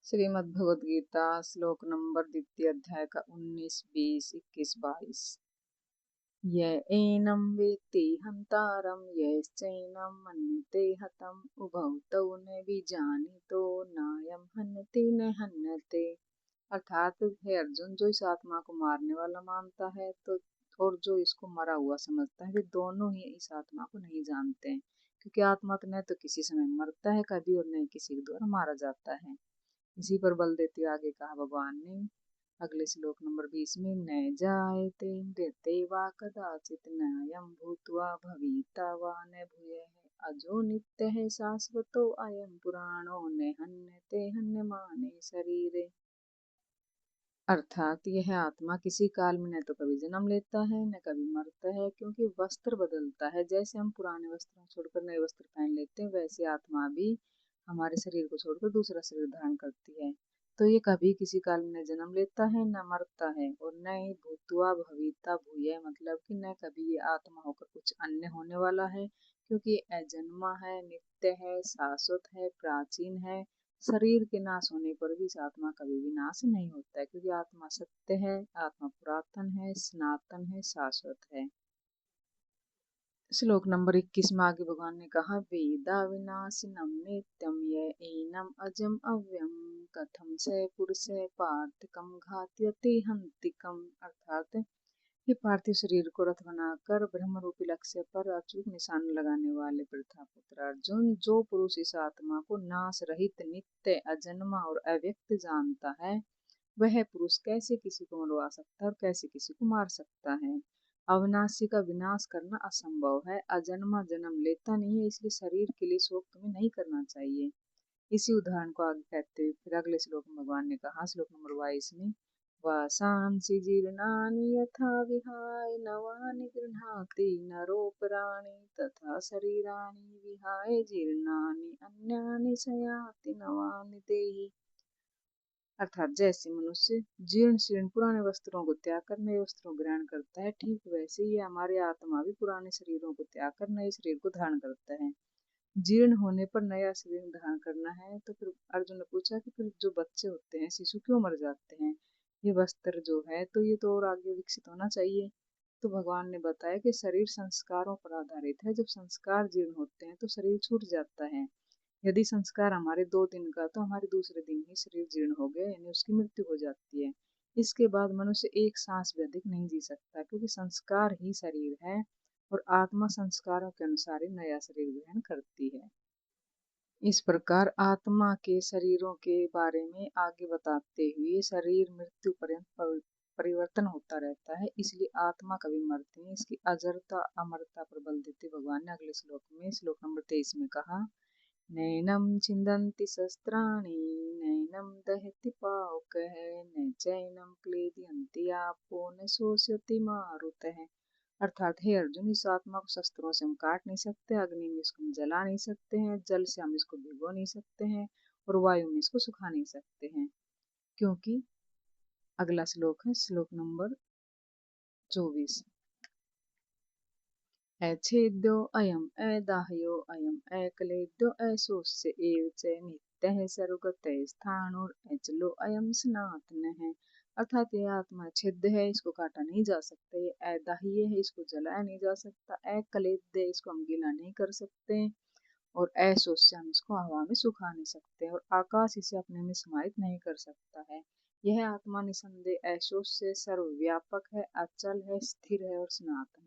श्रीमद् भगवद गीता श्लोक नंबर द्वितीय अध्याय का 19, 20, 21, 22। य एनं वेत्ति हन्तारं यश्चैनं मन्यते हतम् उभौ तौ न विजानीतो नायं हन्यते न हन्यते। अर्थात हे अर्जुन, जो इस आत्मा को मारने वाला मानता है तो और जो इसको मरा हुआ समझता है, वे दोनों ही इस आत्मा को नहीं जानते हैं, क्योंकि आत्मा तो न तो किसी समय मरता है कभी और न किसी के द्वारा मारा जाता है। इसी पर बल देते आगे कहा भगवान ने अगले श्लोक नंबर 20 में, न जायते मृत्युर्वा वा कदाचित् नायं भूत्वा भविता वा न भूयः अजो नित्यः शाश्वतो अयं पुराणो न हन्यते हन्यमाने शरीरे। अर्थात यह आत्मा किसी काल में न तो कभी जन्म लेता है न कभी मरता है, क्योंकि वस्त्र बदलता है। जैसे हम पुराने वस्त्रों छोड़कर नए वस्त्र पहन लेते हैं, वैसे आत्मा भी हमारे शरीर को छोड़कर दूसरा शरीर धारण करती है। तो ये कभी किसी काल में न जन्म लेता है न मरता है, और न ही भूतवा भविता भूय, मतलब कि न कभी ये आत्मा होकर कुछ अन्य होने वाला है, क्योंकि ये अजन्मा है, नित्य है, शाश्वत है, प्राचीन है। शरीर के नाश होने पर भी इस आत्मा कभी भी नाश नहीं होता है, क्योंकि आत्मा सत्य है, आत्मा पुरातन है, सनातन है, शाश्वत है। श्लोक नंबर 21 में आगे भगवान ने कहा, वेदा विनाशिनम नित्यम ये एनम अजम अव्यम कथम से पुरुष पार्थिकम घात्यते हंतिकम। अर्थात ये पार्थिव शरीर को रथ बनाकर ब्रह्म रूपी लक्ष्य पर अचूक निशान लगाने वाले प्रथापुत्र अर्जुन, जो पुरुष इस आत्मा को नाश रहित, नित्य, अजन्मा और अव्यक्त जानता है, वह पुरुष कैसे किसी को मरवा सकता है और कैसे किसी को मार सकता है। अविनाशी का विनाश करना असंभव है। अजन्मा जन्म लेता नहीं है, इसलिए शरीर के लिए शोक तुम्हें नहीं करना चाहिए। इसी उदाहरण को आगे कहते हुए फिर अगले श्लोक में भगवान ने कहा, श्लोक नंबर 22 में, वासांसि जीर्णानि यथा विहाय नवानि गृह्णाति नरोपराणि तथा शरीराणि विहाय जीर्णानि अन्यानि शयाति नवानि देहि। अर्थात जैसे मनुष्य जीर्ण शीर्ण पुराने वस्त्रों को त्याग कर नए वस्त्रों को ग्रहण करता है, ठीक वैसे ही हमारे आत्मा भी पुराने शरीरों को त्याग कर नए शरीर को धारण करता है। जीर्ण होने पर नया शरीर धारण करना है। तो फिर अर्जुन ने पूछा कि फिर जो बच्चे होते हैं, शिशु क्यों मर जाते हैं? ये वस्त्र जो है तो ये तो और आगे विकसित होना चाहिए। तो भगवान ने बताया कि शरीर संस्कारों पर आधारित है। जब संस्कार जीर्ण होते हैं तो शरीर छूट जाता है। यदि संस्कार हमारे 2 दिन का, तो हमारे दूसरे दिन ही शरीर जीर्ण हो गया, यानी उसकी मृत्यु हो जाती है। इसके बाद मनुष्य एक सांस भी अधिक नहीं जी सकता, क्योंकि संस्कार ही शरीर है और आत्मा संस्कारों के अनुसार ही नया शरीर ग्रहण करती है। इस प्रकार आत्मा के शरीरों के बारे में आगे बताते हुए, शरीर मृत्यु पर्यंत परिवर्तन होता रहता है, इसलिए आत्मा कभी मरती नहीं। इसकी अजरता अमरता पर बल देते भगवान ने अगले श्लोक में श्लोक नंबर 23 में कहा, नैनं छिन्दन्ति शस्त्राणि नैनं दहति पावकः न चैनं क्लेदयन्ति आपो न शोषयति मारुतः। अर्थात हे अर्जुन, इस आत्मा को शस्त्रों से हम काट नहीं सकते, अग्नि में इसको हम जला नहीं सकते हैं, जल से हम इसको भिगो नहीं सकते हैं और वायु में इसको सुखा नहीं सकते हैं। क्योंकि अगला श्लोक है श्लोक नंबर 24, अछेद्यो अयम अदाह्यो अयम अक्लेद्यो अशोष्य एव च नित्यः सर्वगतः स्थाणुर अचलो अयम सनातनः। अर्थात यह आत्मा छिद्र है, इसको काटा नहीं जा सकता। ये अदाह्य है, इसको जलाया नहीं जा सकता। अक्लेद्य, इसको हम गीला नहीं कर सकते। और अशोष्य, हम इसको हवा में सुखा नहीं सकते। और आकाश इसे अपने में समाहित नहीं कर सकता है। यह आत्मा निसंदेह अशोष्य, सर्वव्यापक है, अचल है, स्थिर है और सनातन